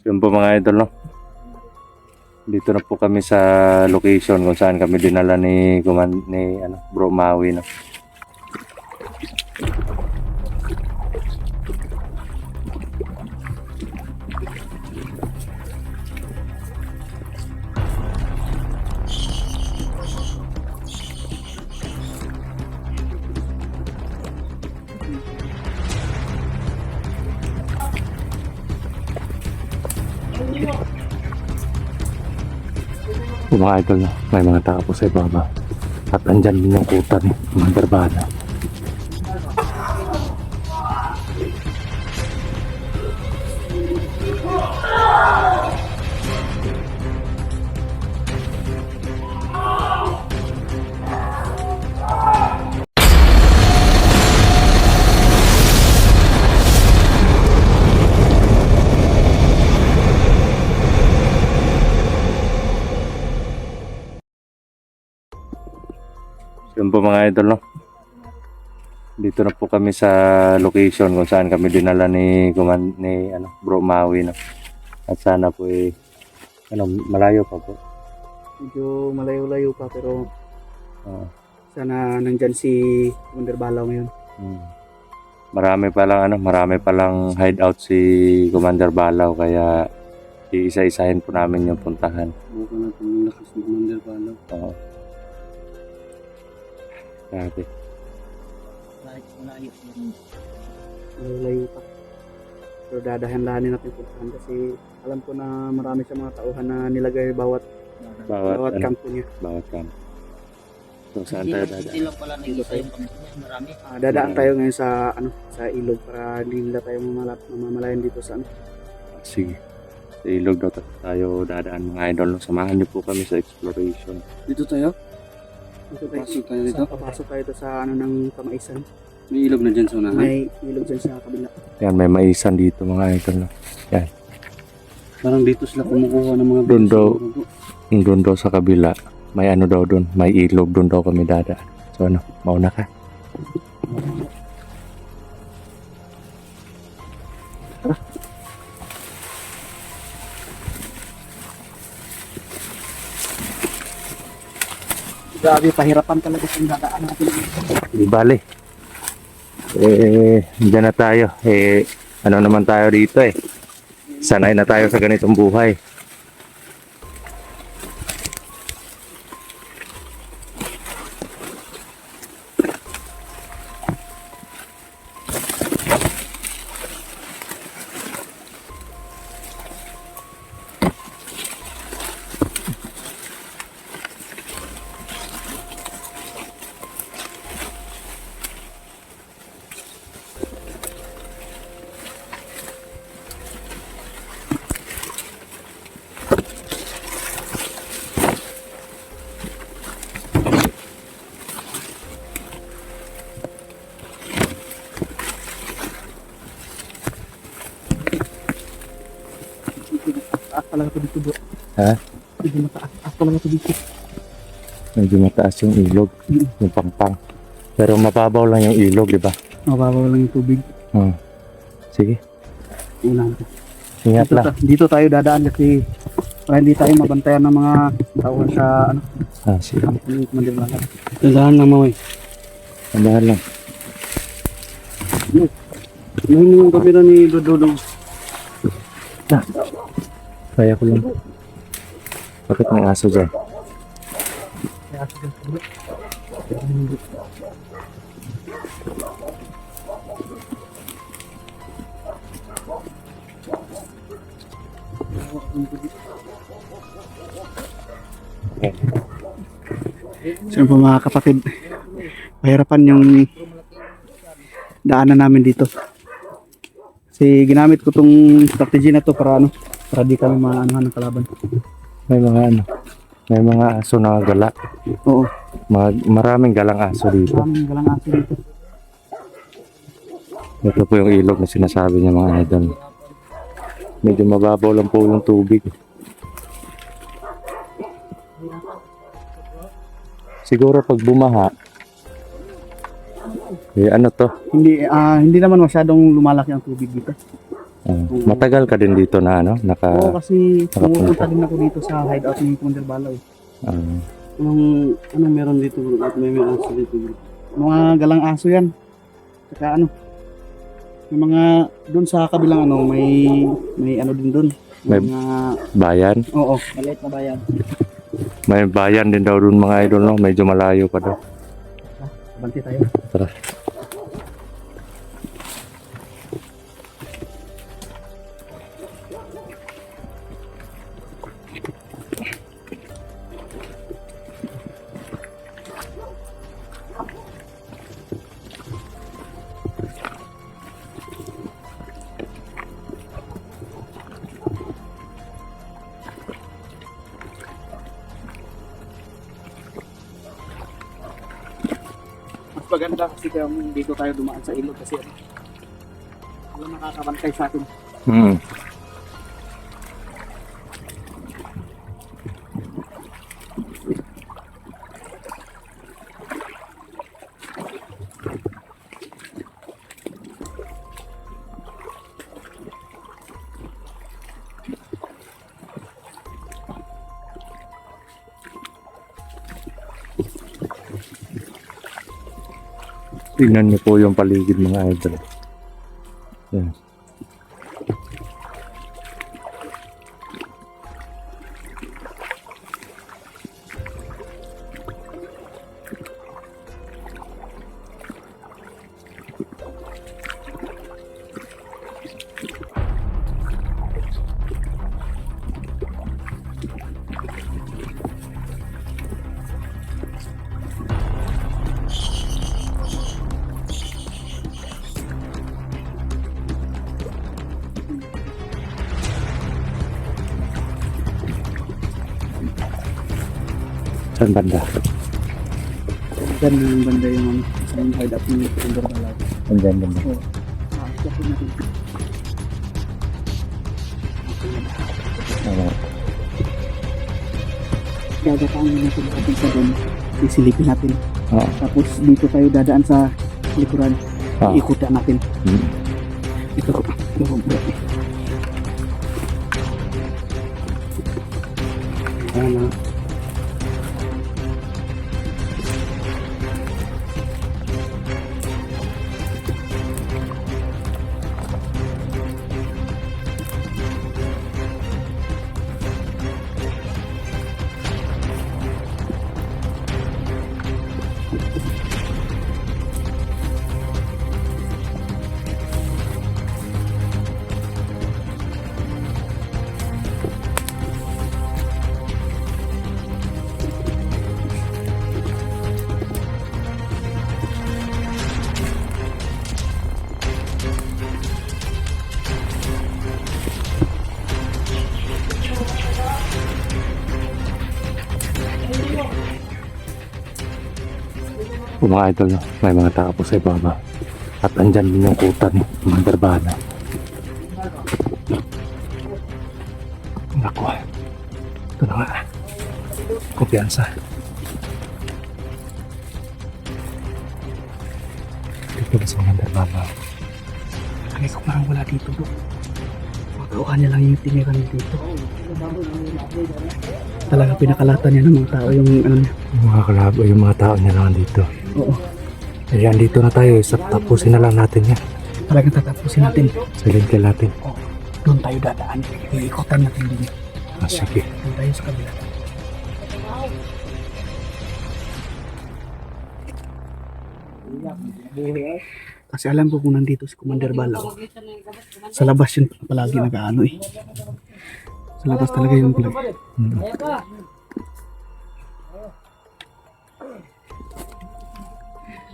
Yun po mga idol, no? Dito na po kami sa location kung saan kami dinala ni Bro Maui, no? Mga idol, no? May mga tao po sa ibaba. At andyan din yung kutan, mga barbada. Yun po mga idol, no? Dito na po kami sa location kung saan kami dinala ni Bro Maui, no? At sana po malayo pa po. Medyo malayo-layo pa pero Oo. sana nandyan si Wonder Balaw ngayon. Marami palang hideout si Commander Balaw, kaya iisa-isahin po namin yung puntahan. Buka na itong lakas ni Wonder Balaw. Oo. Grabe. Malayo pa. Pero dadahan-dahanin natin puntahan kasi alam ko na marami sa mga tauhan na nilagay bawat kampo niya. Bawat camp. So saan tayo dadaan? Ilang pala nag-isa yung kampo niya, marami. Dadaan tayo ngayon sa ilog para hindi nila tayo mamamalayan dito sa Sige. Sa ilog daw tayo dadaan mga idol. Samahan niyo po kami sa exploration. Dito tayo. Papasok tayo dito. Papasok tayo dito sa ng Kamaisan. May ilog na dyan sa unahan. May ilog dyan sa kabila. Yan, may maisan dito mga idol. Yan. Parang dito sila kumukuha ng mga Doon daw. Doon daw sa kabila. May ano daw doon. May ilog. Doon daw kami dadaan. So mauna ka. Grabe, pahirapan talaga yung dadaan natin. Di bale. Diyan na tayo. Ano naman tayo dito eh. Sanay na tayo sa ganitong buhay. Taas talaga ito dito, bro. Ha? Medyo mataas talaga ito dito. Medyo mataas yung ilog. Yung pampang. Pero mababaw lang yung ilog, di ba? Mababaw lang yung tubig. Sige. Unahan ko. Ingat lang. Dito tayo dadaan kasi para hindi tayo mabantayan ng mga tauhan sa Sige. kampo ni Commander Balaw. Dadaan lang, Maui. Andahan lang. Ano yung kamera ni Dododong? Kaya ko lang. Bakit may aso dyan? So po mga kapatid, pahirapan yung daanan namin dito. Kasi ginamit ko tong strategy na to para di kami maanohan ng kalaban. May mga aso na gala. Oo. Maraming galang aso dito. Maraming galang aso dito. Ito po yung ilog na sinasabi niya mga idol. Medyo mababaw lang po yung tubig. Siguro pag bumaha, ano to? Hindi naman masyadong lumalaki ang tubig dito. Matagal ka din dito na ano? Oo, kasi nakapunta. pumupunta din ako dito sa hideout ni Commander Balaw. Ah, Anong meron dito bro? At may aso dito bro? Mga galang aso yan. Saka ano, may mga doon sa kabilang ano, may ano din doon. May- Mga, bayan. oo, maliit na bayan. May bayan din daw doon mga idol, no? Medyo malayo pa daw. Banti tayo. Tara. Mas maganda kasi kung dito tayo dumaan sa ilog kasi ano, wala makakabantay sa atin. Hmm. Tingnan niyo po yung paligid mga idol. Yan. Saan banda? Diyan na yung banda yung ano, sa yung hideout ni Commander Balaw. Andyan banda. Oo. Yakin natin. Gagataan natin natin sa doon. Isilipin natin. Oo. Tapos dito tayo dadaan sa likuran. Ah. Ikutan natin. Hmm. Ito. Ano? Mga idol, no? May mga tao po sa ibaba. At andyan din yung kutan, mga darbana. Naku. Ito na nga. Kumpiyansa. Dito na sa mga darbana. Kaya ko parang wala dito bro. Matauhan niya lang yung tiniran dito. Talaga pinakalatan niya ng mga tao yung ano niya. Yung mga kalabo, yung mga tao niya naman dito. Oo. Ayan, dito na tayo. Tapusin na lang natin yan. Talagang tatapusin natin. Silente natin. Doon tayo dadaan. Iikotan natin din. Ah, sige. Doon tayo sa kabila. Kasi alam ko kung nandito si Commander Balaw. Sa labas yun palagi nag-ano eh. Sa labas talaga yun palagi.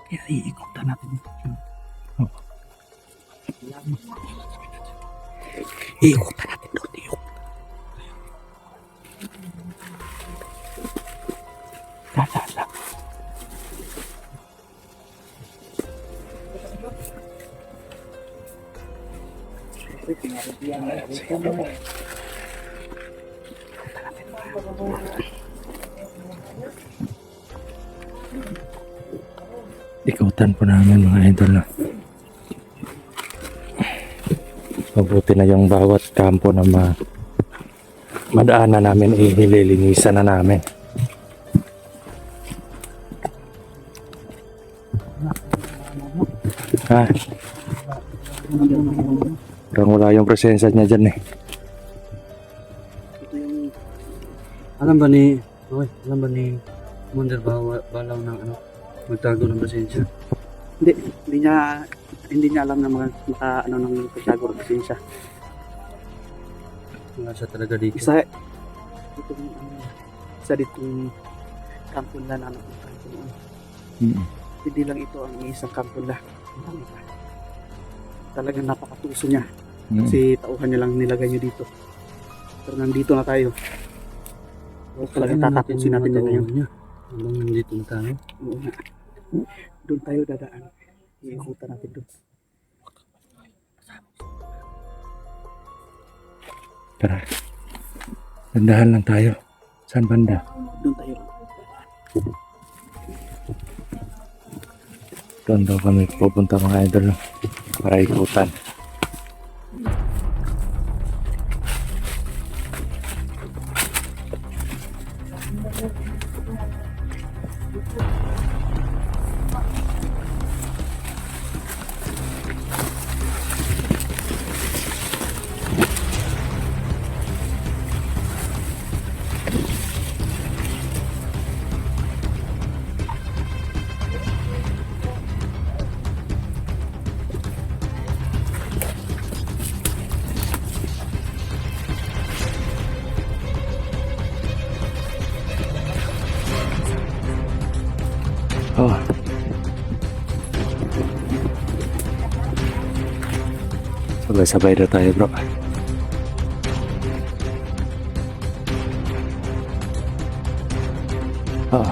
Kaya iikotan natin. Oh. Iikotan natin doon. Dadaan lang. Ikutan po namin mga idol na. Mabuti na yung bawat kampo na madaanan namin, nililinisan na namin. Ha? Parang wala yung presensya niya dyan eh. Ito yung Alam ba ni... Oy, alam ba ni... Wonder balaw ng ano? Magtago ng presensya. hindi niya alam na ano ng pagtago ng presensya. Wala siya talaga dito. Isa ditong kampo na napunta ko noon. Hindi lang ito ang isang kampo na. Talagang napakatuso niya. Kasi tauhan niya lang nilagay niya dito. Pero nandito na tayo. Talagang tatapusin natin yan ngayon. Habang nandito na tayo. Oo nga. Doon tayo dadaan. Iikutan natin doon. Tara. Dandahan lang tayo. Saan banda? Doon tayo. Doon daw kami pupunta mga idol, no? Para ikutan. Oh. Sabay-sabay na tayo, bro. Oh.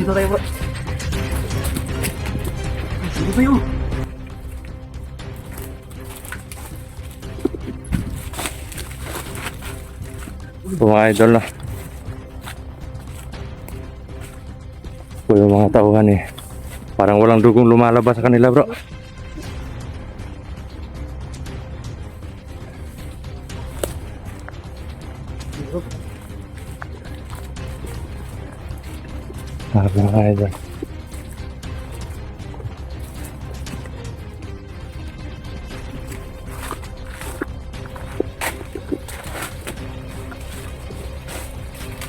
Dito tayo bro. Dito tayo. Ito mga idol na. Ito yung mga tauhan eh. Parang walang dugong lumalabas sa kanila bro. Sabi mga idol.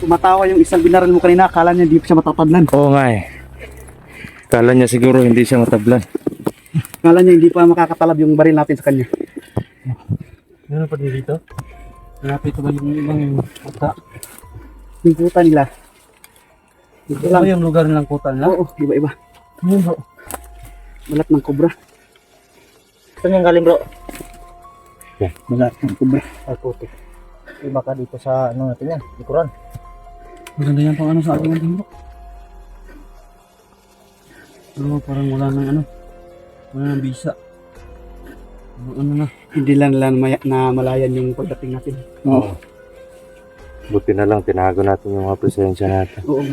Tumatawa yung isang binaril mo kanina, akala niya hindi siya matatadlan. Oo nga eh. Kala niya siguro hindi siya matablan. Akala niya hindi pa makakatalab yung baril natin sa kanya. Meron pa din dito? Malapit ba yung ibang kuta? Yung puta nila. Ito lang yung lugar nilang kuta nila? Oo, iba-iba. Yun bro. Balat ng kobra. Saan yung galing bro? Balat ng kobra. Ay puti. Iba ka dito sa ano natin yan, likuran. Maganda yan pang ano sa ating bro. Pero parang wala nang ano. Wala nang bisa. Ano na? Hindi lang nila na malayan yung pagdating natin. Oo. Buti na lang tinago natin yung mga presensya natin. Oo.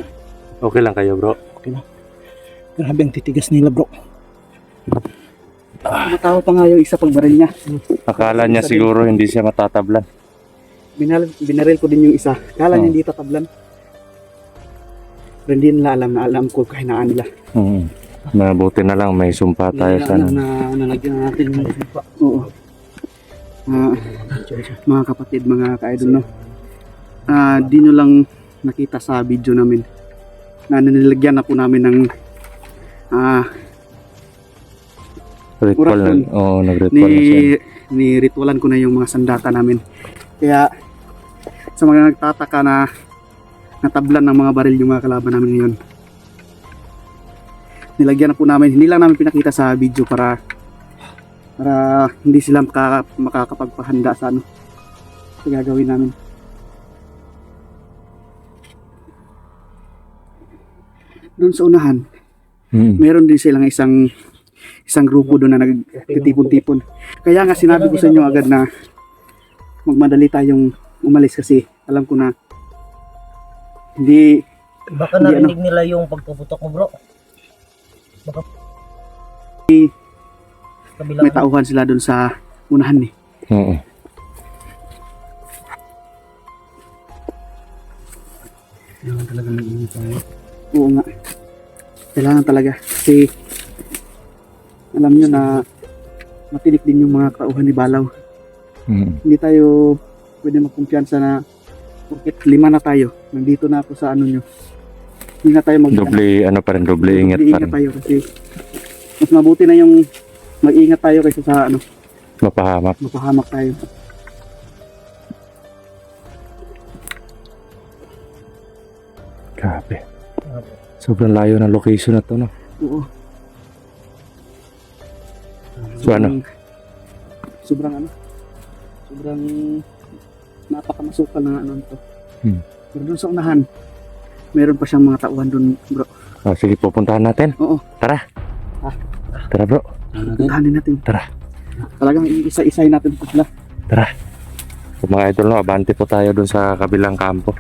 Okay lang kayo bro? Grabe ang titigas nila bro. Matawa pa nga yung isa pag baril niya. Akala niya siguro hindi siya matatablan. Binaril ko din yung isa. Akala niya hindi tatablan. Pero hindi nila alam na alam ko kahinaan nila. Mabuti na lang may sumpa tayo sa ano. Na nalagyan na natin yung supa. Oo. Mga kapatid, mga ka-idol no. Di nyo lang nakita sa video namin na nilagyan na po namin ng Ritual na. Oras Oo, nag-ritual na siya. ni-ritualan ko na yung mga sandata namin. Kaya sa mga nagtataka na natablan ng mga baril yung mga kalaban namin ngayon, nilagyan na po namin, hindi lang namin pinakita sa video para hindi sila makakapagpahanda sa ano sa gagawin namin. Doon sa unahan, meron din silang isang grupo doon na nagtitipon-tipon. Kaya nga sinabi ko sa inyo agad na magmadali tayong umalis kasi alam ko na hindi Baka Hindi, narinig nila yung pagpuputok mo bro. Baka kabilang may tauhan sila doon sa unahan eh. Oo. Kailangan talaga mag-ingat tayo. Oo nga. Kailangan talaga kasi alam nyo na matinik din yung mga tauhan ni Balaw. Hindi tayo pwede magkumpiyansa na bakit 5 na tayo, nandito na ako sa ano nyo. Hindi na tayo Doble, ano pa rin, doble ingat pa rin. tayo kasi mas mabuti na yung mag-ingat tayo kaysa sa ano, Mapahamak. mapahamak tayo. Grabe. Sobrang layo ng location na to, no? Oo. So, ano? Sobrang ano? Sobrang napakamasukal na ano to. Pero doon sa unahan, meron pa siyang mga tauhan doon, bro. Oh, sige, pupuntahan natin. Oo. Tara. Ah. Tara, bro. Puntahanin natin. Tara. Talagang iisa-isay natin po sila. Tara. So, mga idol, no, abante po tayo doon sa kabilang kampo.